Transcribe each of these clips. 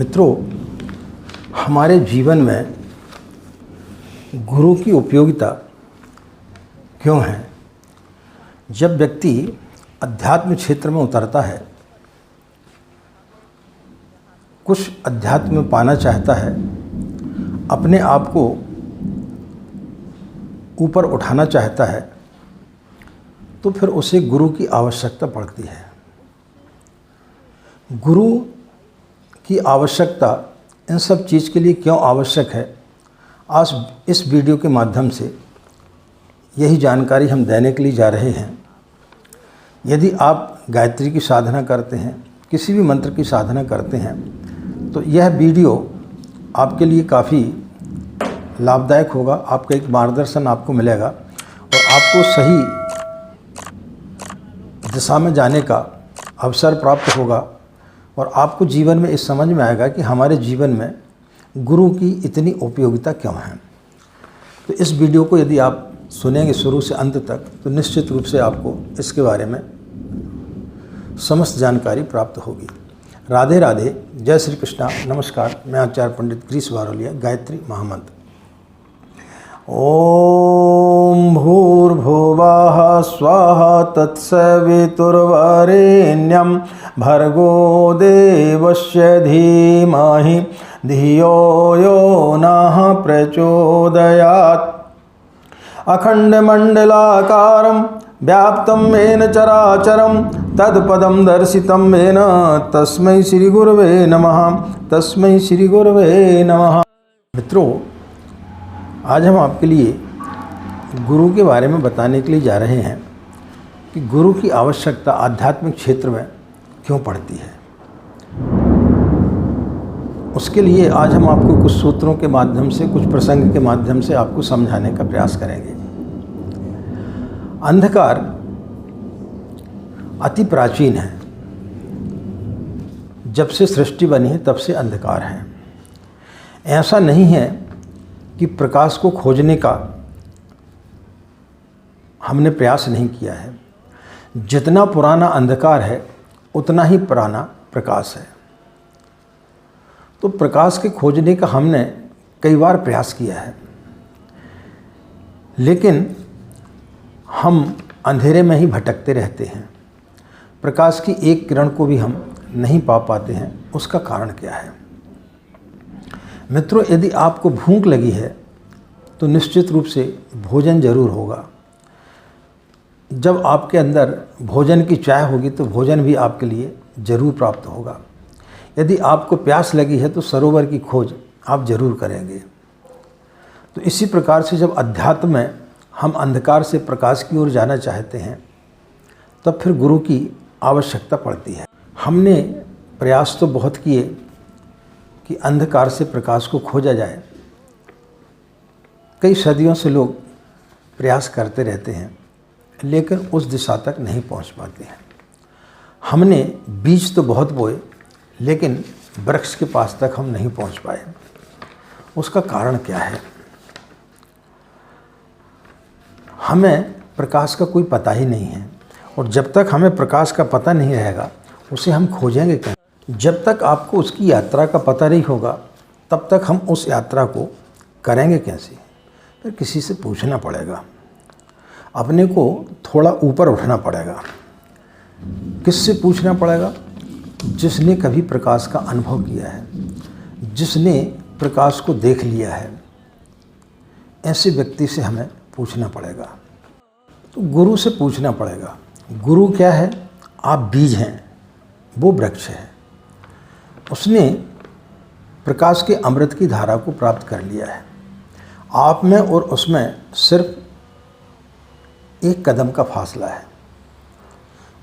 मित्रों, हमारे जीवन में गुरु की उपयोगिता क्यों है? जब व्यक्ति अध्यात्म क्षेत्र में उतरता है, कुछ अध्यात्म में पाना चाहता है, अपने आप को ऊपर उठाना चाहता है, तो फिर उसे गुरु की आवश्यकता पड़ती है। गुरु की आवश्यकता इन सब चीज़ के लिए क्यों आवश्यक है, आज इस वीडियो के माध्यम से यही जानकारी हम देने के लिए जा रहे हैं। यदि आप गायत्री की साधना करते हैं, किसी भी मंत्र की साधना करते हैं, तो यह वीडियो आपके लिए काफ़ी लाभदायक होगा। आपका एक मार्गदर्शन आपको मिलेगा और आपको सही दिशा में जाने का अवसर प्राप्त होगा और आपको जीवन में इस समझ में आएगा कि हमारे जीवन में गुरु की इतनी उपयोगिता क्यों है। तो इस वीडियो को यदि आप सुनेंगे शुरू से अंत तक, तो निश्चित रूप से आपको इसके बारे में समस्त जानकारी प्राप्त होगी। राधे राधे, जय श्री कृष्णा, नमस्कार। मैं आचार्य पंडित ग्रीस वारोलिया, गायत्री महामंत्र। ओम भूर्भुवः स्वाहा तत्सवितुर्वरेण्यं भर्गो देवस्य धीमहि धियो यो नः प्रचोदयात्। अखण्डमण्डलाकारं व्याप्तं येन चराचरं तत्पदं दर्शितं येन तस्मै श्री गुरवे नमः, तस्मै श्री गुरवे नमः। मित्रों, आज हम आपके लिए गुरु के बारे में बताने के लिए जा रहे हैं कि गुरु की आवश्यकता आध्यात्मिक क्षेत्र में क्यों पड़ती है। उसके लिए आज हम आपको कुछ सूत्रों के माध्यम से, कुछ प्रसंग के माध्यम से आपको समझाने का प्रयास करेंगे। अंधकार अति प्राचीन है। जब से सृष्टि बनी है तब से अंधकार है। ऐसा नहीं है कि प्रकाश को खोजने का हमने प्रयास नहीं किया है। जितना पुराना अंधकार है उतना ही पुराना प्रकाश है। तो प्रकाश के खोजने का हमने कई बार प्रयास किया है, लेकिन हम अंधेरे में ही भटकते रहते हैं। प्रकाश की एक किरण को भी हम नहीं पा पाते हैं। उसका कारण क्या है? मित्रों, यदि आपको भूख लगी है तो निश्चित रूप से भोजन जरूर होगा। जब आपके अंदर भोजन की चाह होगी तो भोजन भी आपके लिए जरूर प्राप्त होगा। यदि आपको प्यास लगी है तो सरोवर की खोज आप जरूर करेंगे। तो इसी प्रकार से जब अध्यात्म में हम अंधकार से प्रकाश की ओर जाना चाहते हैं, तब फिर गुरु की आवश्यकता पड़ती है। हमने प्रयास तो बहुत किए कि अंधकार से प्रकाश को खोजा जाए। कई सदियों से लोग प्रयास करते रहते हैं, लेकिन उस दिशा तक नहीं पहुंच पाते हैं। हमने बीज तो बहुत बोए, लेकिन वृक्ष के पास तक हम नहीं पहुंच पाए। उसका कारण क्या है? हमें प्रकाश का कोई पता ही नहीं है, और जब तक हमें प्रकाश का पता नहीं रहेगा उसे हम खोजेंगे क्या? जब तक आपको उसकी यात्रा का पता नहीं होगा, तब तक हम उस यात्रा को करेंगे कैसे? फिर किसी से पूछना पड़ेगा, अपने को थोड़ा ऊपर उठना पड़ेगा। किससे पूछना पड़ेगा? जिसने कभी प्रकाश का अनुभव किया है, जिसने प्रकाश को देख लिया है, ऐसे व्यक्ति से हमें पूछना पड़ेगा। तो गुरु से पूछना पड़ेगा। गुरु क्या है? आप बीज हैं, वो वृक्ष है। उसने प्रकाश के अमृत की धारा को प्राप्त कर लिया है। आप में और उसमें सिर्फ एक कदम का फासला है।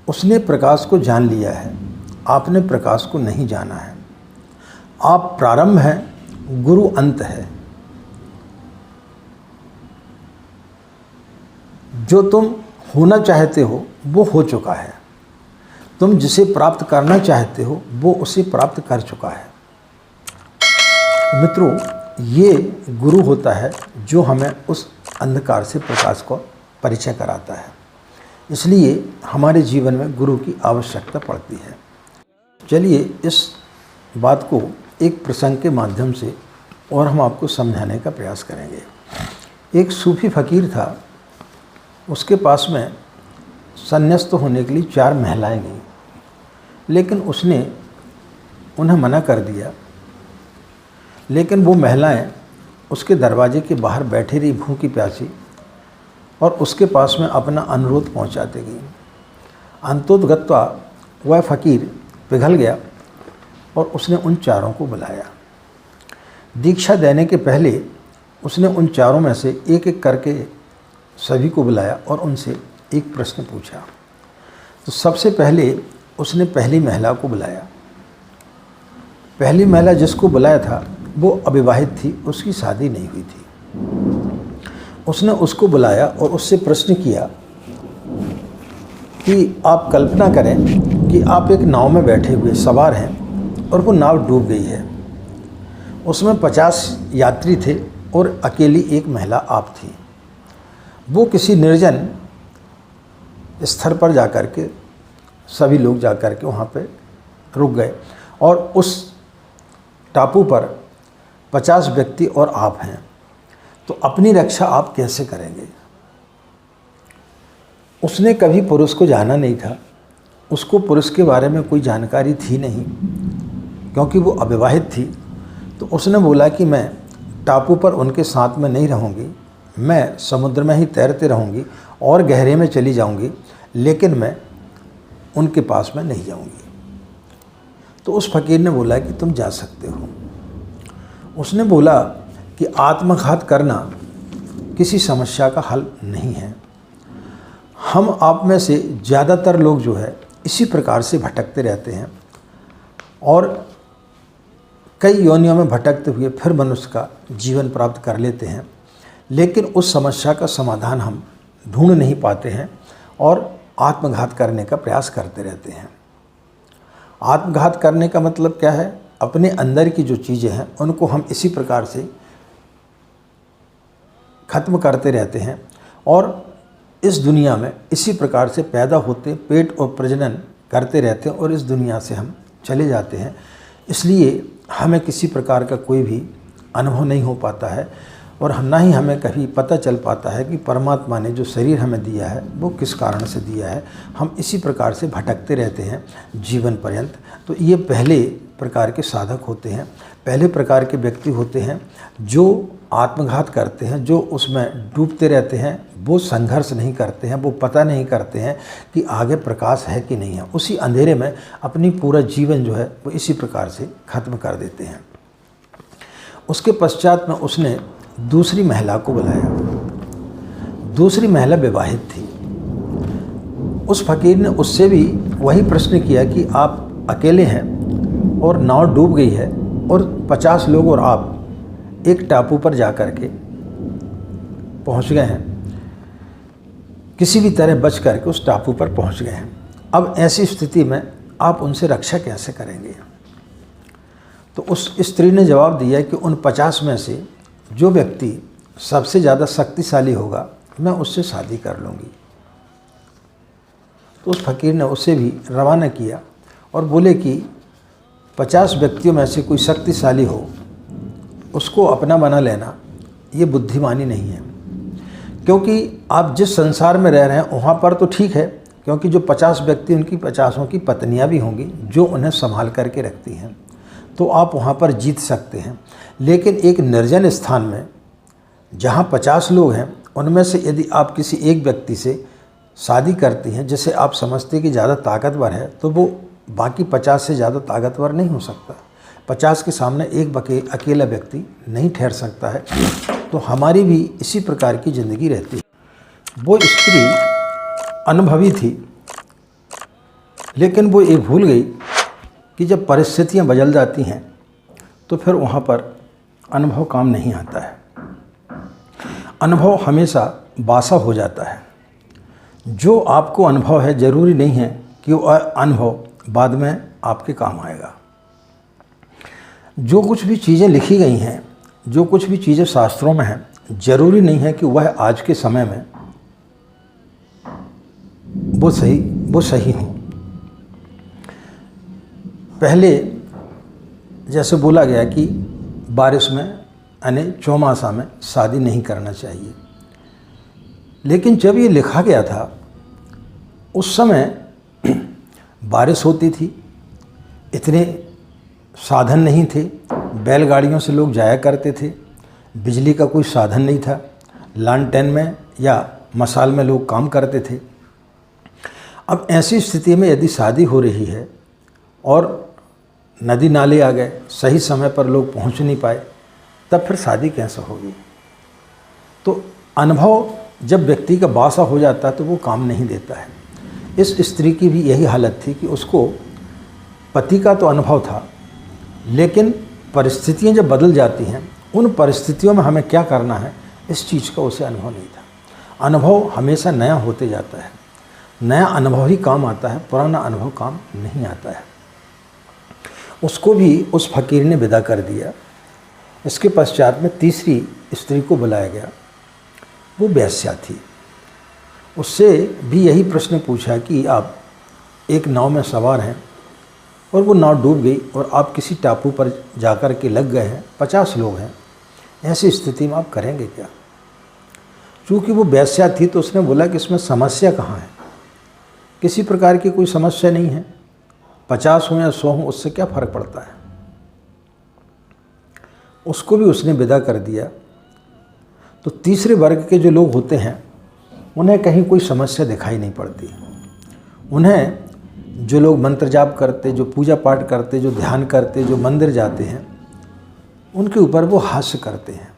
उसने प्रकाश को जान लिया है, आपने प्रकाश को नहीं जाना है। आप प्रारंभ हैं, गुरु अंत है। जो तुम होना चाहते हो वो हो चुका है। तुम जिसे प्राप्त करना चाहते हो वो उसे प्राप्त कर चुका है। मित्रों, ये गुरु होता है जो हमें उस अंधकार से प्रकाश को परिचय कराता है। इसलिए हमारे जीवन में गुरु की आवश्यकता पड़ती है। चलिए इस बात को एक प्रसंग के माध्यम से और हम आपको समझाने का प्रयास करेंगे। एक सूफी फ़कीर था, उसके पास में संन्यास्त होने के लिए 4 महिलाएं गईं, लेकिन उसने उन्हें मना कर दिया। लेकिन वो महिलाएं उसके दरवाजे के बाहर बैठी रही भूखी प्यासी और उसके पास में अपना अनुरोध पहुंचाते गई। अंतोतगत्वा वह फ़कीर पिघल गया और उसने उन 4 को बुलाया। दीक्षा देने के पहले उसने उन 4 में से एक एक करके सभी को बुलाया और उनसे एक प्रश्न पूछा। तो सबसे पहले उसने पहली महिला को बुलाया। पहली महिला जिसको बुलाया था वो अविवाहित थी, उसकी शादी नहीं हुई थी। उसने उसको बुलाया और उससे प्रश्न किया कि आप कल्पना करें कि आप एक नाव में बैठे हुए सवार हैं और वो नाव डूब गई है। उसमें 50 यात्री थे और अकेली एक महिला आप थी। वो किसी निर्जन स्थल पर जाकर के सभी लोग जाकर के वहाँ पे रुक गए और उस टापू पर 50 व्यक्ति और आप हैं, तो अपनी रक्षा आप कैसे करेंगे? उसने कभी पुरुष को जाना नहीं था, उसको पुरुष के बारे में कोई जानकारी थी नहीं, क्योंकि वो अविवाहित थी। तो उसने बोला कि मैं टापू पर उनके साथ में नहीं रहूँगी, मैं समुद्र में ही तैरते रहूँगी और गहरे में चली जाऊँगी, लेकिन मैं उनके पास में नहीं जाऊँगी। तो उस फ़कीर ने बोला कि तुम जा सकते हो। उसने बोला कि आत्मघात करना किसी समस्या का हल नहीं है। हम आप में से ज़्यादातर लोग जो है इसी प्रकार से भटकते रहते हैं और कई योनियों में भटकते हुए फिर मनुष्य का जीवन प्राप्त कर लेते हैं, लेकिन उस समस्या का समाधान हम ढूंढ नहीं पाते हैं और आत्मघात करने का प्रयास करते रहते हैं। आत्मघात करने का मतलब क्या है? अपने अंदर की जो चीज़ें हैं उनको हम इसी प्रकार से ख़त्म करते रहते हैं और इस दुनिया में इसी प्रकार से पैदा होते, पेट और प्रजनन करते रहते हैं और इस दुनिया से हम चले जाते हैं। इसलिए हमें किसी प्रकार का कोई भी अनुभव नहीं हो पाता है और ना ही हमें कभी पता चल पाता है कि परमात्मा ने जो शरीर हमें दिया है वो किस कारण से दिया है। हम इसी प्रकार से भटकते रहते हैं जीवन पर्यंत। तो ये पहले प्रकार के साधक होते हैं, पहले प्रकार के व्यक्ति होते हैं जो आत्मघात करते हैं, जो उसमें डूबते रहते हैं। वो संघर्ष नहीं करते हैं, वो पता नहीं करते हैं कि आगे प्रकाश है कि नहीं है। उसी अंधेरे में अपनी पूरा जीवन जो है वो इसी प्रकार से ख़त्म कर देते हैं। उसके पश्चात में उसने दूसरी महिला को बुलाया। दूसरी महिला विवाहित थी। उस फ़कीर ने उससे भी वही प्रश्न किया कि आप अकेले हैं और नाव डूब गई है और 50 लोग और आप एक टापू पर जा कर के पहुंच गए हैं, किसी भी तरह बच करके उस टापू पर पहुंच गए हैं। अब ऐसी स्थिति में आप उनसे रक्षा कैसे करेंगे? तो उस स्त्री ने जवाब दिया कि उन 50 में से जो व्यक्ति सबसे ज़्यादा शक्तिशाली होगा मैं उससे शादी कर लूँगी। तो उस फ़कीर ने उसे भी रवाना किया और बोले कि 50 व्यक्तियों में से कोई शक्तिशाली हो उसको अपना बना लेना ये बुद्धिमानी नहीं है, क्योंकि आप जिस संसार में रह रहे हैं वहाँ पर तो ठीक है, क्योंकि जो 50 व्यक्ति उनकी 50 की पत्नियाँ भी होंगी जो उन्हें संभाल करके रखती हैं, तो आप वहाँ पर जीत सकते हैं। लेकिन एक निर्जन स्थान में जहाँ 50 लोग हैं उनमें से यदि आप किसी एक व्यक्ति से शादी करती हैं जिसे आप समझते कि ज़्यादा ताकतवर है, तो वो बाकी 50 से ज़्यादा ताकतवर नहीं हो सकता। 50 के सामने एक अकेला व्यक्ति नहीं ठहर सकता है। तो हमारी भी इसी प्रकार की ज़िंदगी रहती है। वो स्त्री अनुभवी थी, लेकिन वो ये भूल गई कि जब परिस्थितियाँ बदल जाती हैं तो फिर वहाँ पर अनुभव काम नहीं आता है। अनुभव हमेशा बासा हो जाता है। जो आपको अनुभव है ज़रूरी नहीं है कि वो अनुभव बाद में आपके काम आएगा। जो कुछ भी चीज़ें लिखी गई हैं, जो कुछ भी चीज़ें शास्त्रों में हैं, ज़रूरी नहीं है कि वह आज के समय में वो सही हो। पहले जैसे बोला गया कि बारिश में यानी चौमासा में शादी नहीं करना चाहिए, लेकिन जब ये लिखा गया था उस समय बारिश होती थी, इतने साधन नहीं थे, बैलगाड़ियों से लोग जाया करते थे, बिजली का कोई साधन नहीं था, लालटेन में या मशाल में लोग काम करते थे। अब ऐसी स्थिति में यदि शादी हो रही है और नदी नाले आ गए, सही समय पर लोग पहुंच नहीं पाए, तब फिर शादी कैसे होगी? तो अनुभव जब व्यक्ति का बासा हो जाता है तो वो काम नहीं देता है। इस स्त्री की भी यही हालत थी कि उसको पति का तो अनुभव था, लेकिन परिस्थितियां जब बदल जाती हैं, उन परिस्थितियों में हमें क्या करना है, इस चीज़ का उसे अनुभव नहीं था। अनुभव हमेशा नया होते जाता है, नया अनुभव ही काम आता है, पुराना अनुभव काम नहीं आता है। उसको भी उस फकीर ने विदा कर दिया। इसके पश्चात में तीसरी स्त्री को बुलाया गया, वो वेश्या थी। उससे भी यही प्रश्न पूछा कि आप एक नाव में सवार हैं और वो नाव डूब गई और आप किसी टापू पर जाकर के लग गए हैं, 50 लोग हैं, ऐसी स्थिति में आप करेंगे क्या? चूँकि वो वेश्या थी तो उसने बोला कि इसमें समस्या कहाँ है? किसी प्रकार की कोई समस्या नहीं है, 50 हो या 100 हो, उससे क्या फ़र्क पड़ता है। उसको भी उसने विदा कर दिया। तो तीसरे वर्ग के जो लोग होते हैं उन्हें कहीं कोई समस्या दिखाई नहीं पड़ती। उन्हें जो लोग मंत्र जाप करते, जो पूजा पाठ करते, जो ध्यान करते, जो मंदिर जाते हैं, उनके ऊपर वो हास्य करते हैं।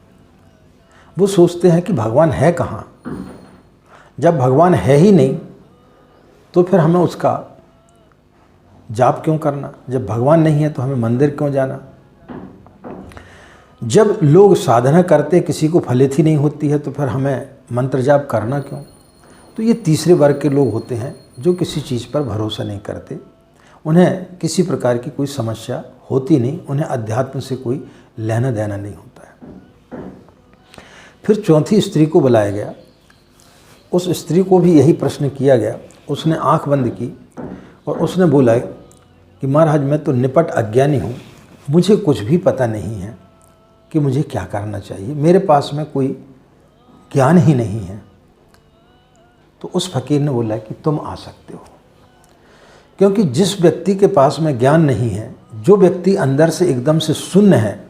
वो सोचते हैं कि भगवान है कहाँ? जब भगवान है ही नहीं तो फिर हमें उसका जाप क्यों करना? जब भगवान नहीं है तो हमें मंदिर क्यों जाना? जब लोग साधना करते किसी को फलित ही नहीं होती है तो फिर हमें मंत्र जाप करना क्यों? तो ये तीसरे वर्ग के लोग होते हैं जो किसी चीज़ पर भरोसा नहीं करते, उन्हें किसी प्रकार की कोई समस्या होती नहीं, उन्हें अध्यात्म से कोई लेना देना नहीं होता है। फिर चौथी स्त्री को बुलाया गया। उस स्त्री को भी यही प्रश्न किया गया। उसने आंख बंद की और उसने बोला कि महाराज, मैं तो निपट अज्ञानी हूँ, मुझे कुछ भी पता नहीं है कि मुझे क्या करना चाहिए, मेरे पास में कोई ज्ञान ही नहीं है। तो उस फकीर ने बोला कि तुम आ सकते हो, क्योंकि जिस व्यक्ति के पास में ज्ञान नहीं है, जो व्यक्ति अंदर से एकदम से शून्य है,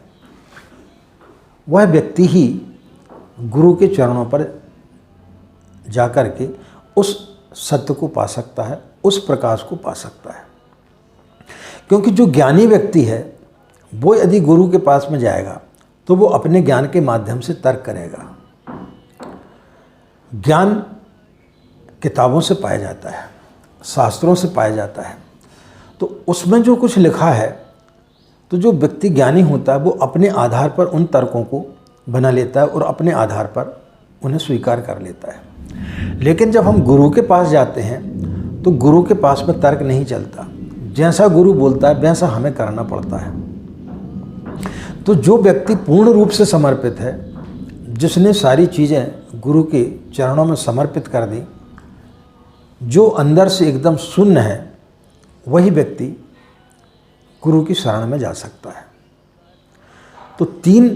वह व्यक्ति ही गुरु के चरणों पर जाकर के उस सत्य को पा सकता है, उस प्रकाश को पा सकता है। क्योंकि जो ज्ञानी व्यक्ति है वो यदि गुरु के पास में जाएगा तो वो अपने ज्ञान के माध्यम से तर्क करेगा। ज्ञान किताबों से पाया जाता है, शास्त्रों से पाया जाता है, तो उसमें जो कुछ लिखा है, तो जो व्यक्ति ज्ञानी होता है वो अपने आधार पर उन तर्कों को बना लेता है और अपने आधार पर उन्हें स्वीकार कर लेता है। लेकिन जब हम गुरु के पास जाते हैं तो गुरु के पास में तर्क नहीं चलता, जैसा गुरु बोलता है वैसा हमें करना पड़ता है। तो जो व्यक्ति पूर्ण रूप से समर्पित है, जिसने सारी चीज़ें गुरु के चरणों में समर्पित कर दी, जो अंदर से एकदम शून्य है, वही व्यक्ति गुरु की शरण में जा सकता है। तो 3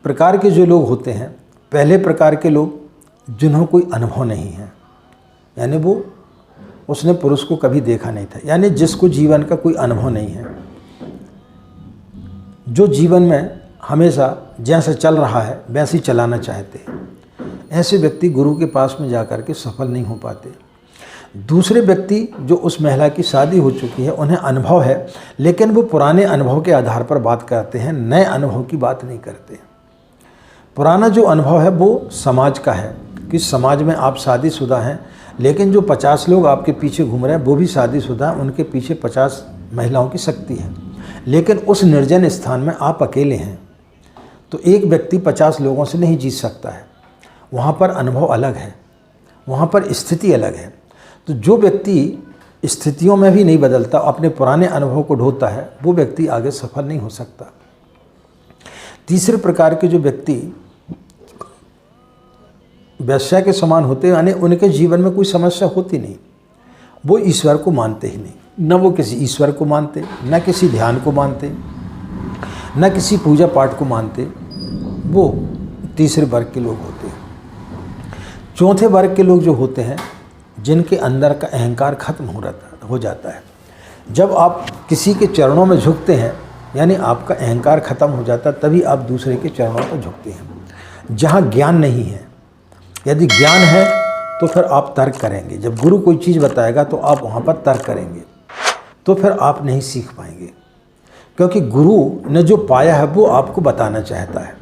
प्रकार के जो लोग होते हैं। पहले प्रकार के लोग जिन्हों कोई अनुभव नहीं है, यानी वो उसने पुरुष को कभी देखा नहीं था, यानी जिसको जीवन का कोई अनुभव नहीं है, जो जीवन में हमेशा जैसा चल रहा है वैसे ही चलाना चाहते हैं। ऐसे व्यक्ति गुरु के पास में जाकर के सफल नहीं हो पाते। दूसरे व्यक्ति जो उस महिला की शादी हो चुकी है, उन्हें अनुभव है, लेकिन वो पुराने अनुभव के आधार पर बात करते हैं, नए अनुभव की बात नहीं करते। पुराना जो अनुभव है वो समाज का है कि समाज में आप शादीशुदा हैं, लेकिन जो 50 लोग आपके पीछे घूम रहे हैं वो भी शादीशुदा हैं, उनके पीछे 50 महिलाओं की शक्ति है, लेकिन उस निर्जन स्थान में आप अकेले हैं। तो एक व्यक्ति 50 लोगों से नहीं जीत सकता है, वहाँ पर अनुभव अलग है, वहाँ पर स्थिति अलग है। तो जो व्यक्ति स्थितियों में भी नहीं बदलता, अपने पुराने अनुभव को ढोता है, वो व्यक्ति आगे सफल नहीं हो सकता। तीसरे प्रकार के जो व्यक्ति वैश्या के समान होते हैं, यानी उनके जीवन में कोई समस्या होती नहीं, वो ईश्वर को मानते ही नहीं, न वो किसी ईश्वर को मानते, न किसी ध्यान को मानते। न किसी पूजा पाठ को मानते, वो तीसरे वर्ग के लोग होते हैं। चौथे वर्ग के लोग जो होते हैं, जिनके अंदर का अहंकार खत्म हो जाता है। जब आप किसी के चरणों में झुकते हैं, यानी आपका अहंकार खत्म हो जाता है, तभी आप दूसरे के चरणों पर झुकते हैं। जहाँ ज्ञान नहीं है, यदि ज्ञान है तो फिर आप तर्क करेंगे। जब गुरु कोई चीज़ बताएगा तो आप वहाँ पर तर्क करेंगे, तो फिर आप नहीं सीख पाएंगे, क्योंकि गुरु ने जो पाया है वो आपको बताना चाहता है।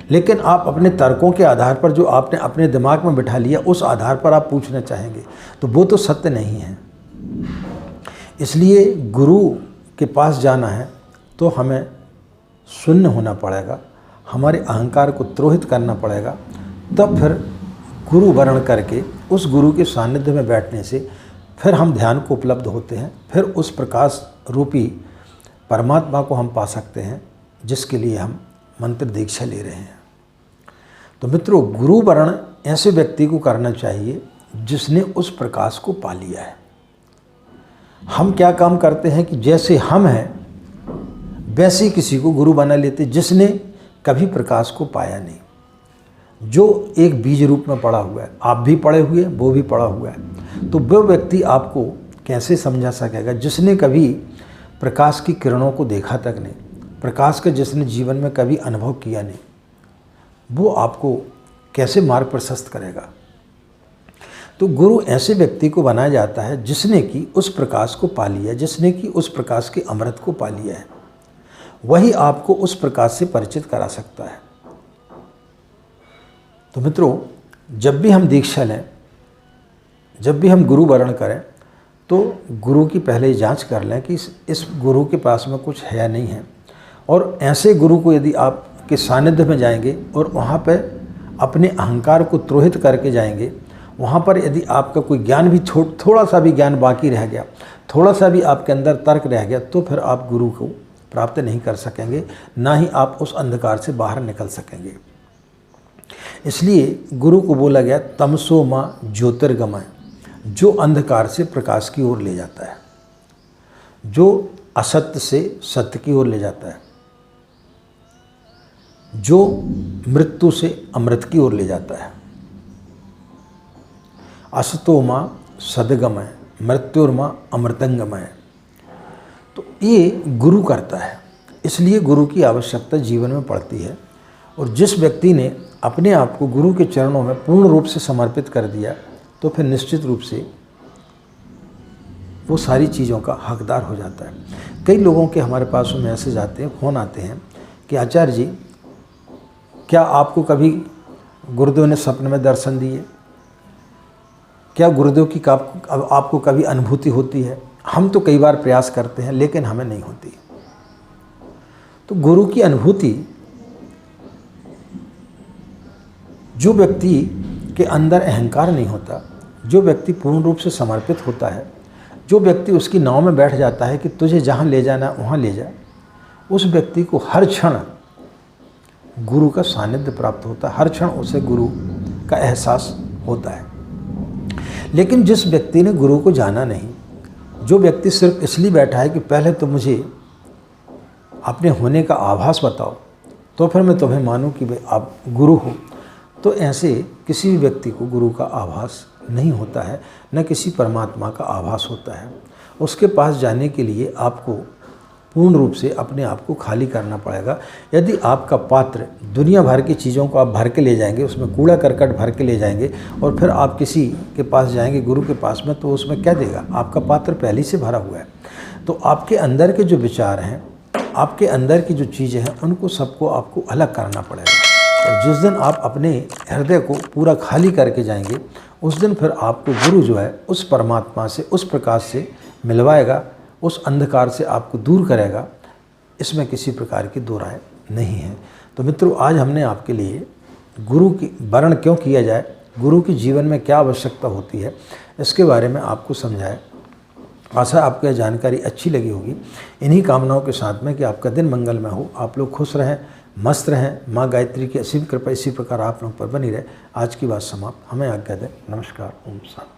लेकिन आप अपने तर्कों के आधार पर, जो आपने अपने दिमाग में बिठा लिया, उस आधार पर आप पूछना चाहेंगे, तो वो तो सत्य नहीं है। इसलिए गुरु के पास जाना है तो हमें शून्य होना पड़ेगा, हमारे अहंकार को द्रोहित करना पड़ेगा। तब फिर गुरु वर्ण करके उस गुरु के सानिध्य में बैठने से फिर हम ध्यान को उपलब्ध होते हैं। फिर उस प्रकाश रूपी परमात्मा को हम पा सकते हैं, जिसके लिए हम मंत्र दीक्षा ले रहे हैं। तो मित्रों, गुरु वर्ण ऐसे व्यक्ति को करना चाहिए जिसने उस प्रकाश को पा लिया है। हम क्या काम करते हैं कि जैसे हम हैं वैसे किसी को गुरु बना लेते, जिसने कभी प्रकाश को पाया नहीं, जो एक बीज रूप में पड़ा हुआ है। आप भी पड़े हुए, वो भी पड़ा हुआ है। तो वो व्यक्ति आपको कैसे समझा सकेगा जिसने कभी प्रकाश की किरणों को देखा तक नहीं, प्रकाश का जिसने जीवन में कभी अनुभव किया नहीं, वो आपको कैसे मार्ग प्रशस्त करेगा। तो गुरु ऐसे व्यक्ति को बनाया जाता है जिसने कि उस प्रकाश को पा लिया, जिसने कि उस प्रकाश के अमृत को पा लिया है। वही आपको उस प्रकाश से परिचित करा सकता है। तो मित्रों, जब भी हम दीक्षा लें, जब भी हम गुरु वर्ण करें, तो गुरु की पहले जांच कर लें कि इस गुरु के पास में कुछ है या नहीं है। और ऐसे गुरु को यदि आपके सानिध्य में जाएंगे और वहाँ पर अपने अहंकार को द्रोहित करके जाएंगे, वहाँ पर यदि आपका कोई ज्ञान भी थोड़ा सा भी ज्ञान बाकी रह गया, थोड़ा सा भी आपके अंदर तर्क रह गया, तो फिर आप गुरु को प्राप्त नहीं कर सकेंगे, ना ही आप उस अंधकार से बाहर निकल सकेंगे। इसलिए गुरु को बोला गया तमसो माँ ज्योतिर्गमय, जो अंधकार से प्रकाश की ओर ले जाता है, जो असत्य से सत्य की ओर ले जाता है, जो मृत्यु से अमृत की ओर ले जाता है। असतो माँ सदगमय, मृत्युर्मा अमृतंगमय। तो ये गुरु करता है। इसलिए गुरु की आवश्यकता जीवन में पड़ती है। और जिस व्यक्ति ने अपने आप को गुरु के चरणों में पूर्ण रूप से समर्पित कर दिया, तो फिर निश्चित रूप से वो सारी चीज़ों का हकदार हो जाता है। कई लोगों के हमारे पास में मैसेज आते हैं, फ़ोन आते हैं कि आचार्य जी, क्या आपको कभी गुरुदेव ने सपने में दर्शन दिए? क्या गुरुदेव की आपको कभी अनुभूति होती है? हम तो कई बार प्रयास करते हैं, लेकिन हमें नहीं होती। तो गुरु की अनुभूति जो व्यक्ति के अंदर अहंकार नहीं होता, जो व्यक्ति पूर्ण रूप से समर्पित होता है, जो व्यक्ति उसकी नाव में बैठ जाता है कि तुझे जहाँ ले जाना वहाँ ले जा, उस व्यक्ति को हर क्षण गुरु का सानिध्य प्राप्त होता है, हर क्षण उसे गुरु का एहसास होता है। लेकिन जिस व्यक्ति ने गुरु को जाना नहीं, जो व्यक्ति सिर्फ इसलिए बैठा है कि पहले तो मुझे अपने होने का आभास बताओ, तो फिर मैं तुम्हें मानूं कि भाई आप गुरु हो, तो ऐसे किसी भी व्यक्ति को गुरु का आभास नहीं होता है, न किसी परमात्मा का आभास होता है। उसके पास जाने के लिए आपको पूर्ण रूप से अपने आप को खाली करना पड़ेगा। यदि आपका पात्र दुनिया भर की चीज़ों को आप भर के ले जाएंगे, उसमें कूड़ा करकट भर के ले जाएंगे, और फिर आप किसी के पास जाएंगे गुरु के पास में, तो उसमें क्या देगा? आपका पात्र पहले से भरा हुआ है। तो आपके अंदर के जो विचार हैं, आपके अंदर की जो चीज़ें हैं, उनको सबको आपको अलग करना पड़ेगा। और जिस दिन आप अपने हृदय को पूरा खाली करके जाएंगे, उस दिन फिर आपको गुरु जो है उस परमात्मा से, उस प्रकाश से मिलवाएगा, उस अंधकार से आपको दूर करेगा। इसमें किसी प्रकार की दो राय नहीं है। तो मित्रों, आज हमने आपके लिए गुरु की वर्ण क्यों किया जाए, गुरु की जीवन में क्या आवश्यकता होती है, इसके बारे में आपको समझाया। आशा आपको यह जानकारी अच्छी लगी होगी। इन्हीं कामनाओं के साथ में कि आपका दिन मंगलमय हो, आप लोग खुश रहें, मस्त रहें, माँ गायत्री की असीम कृपा इसी प्रकार आप लोगों पर बनी रहे। आज की बात समाप्त। हमें आज्ञा दें। नमस्कार। ओम शांति।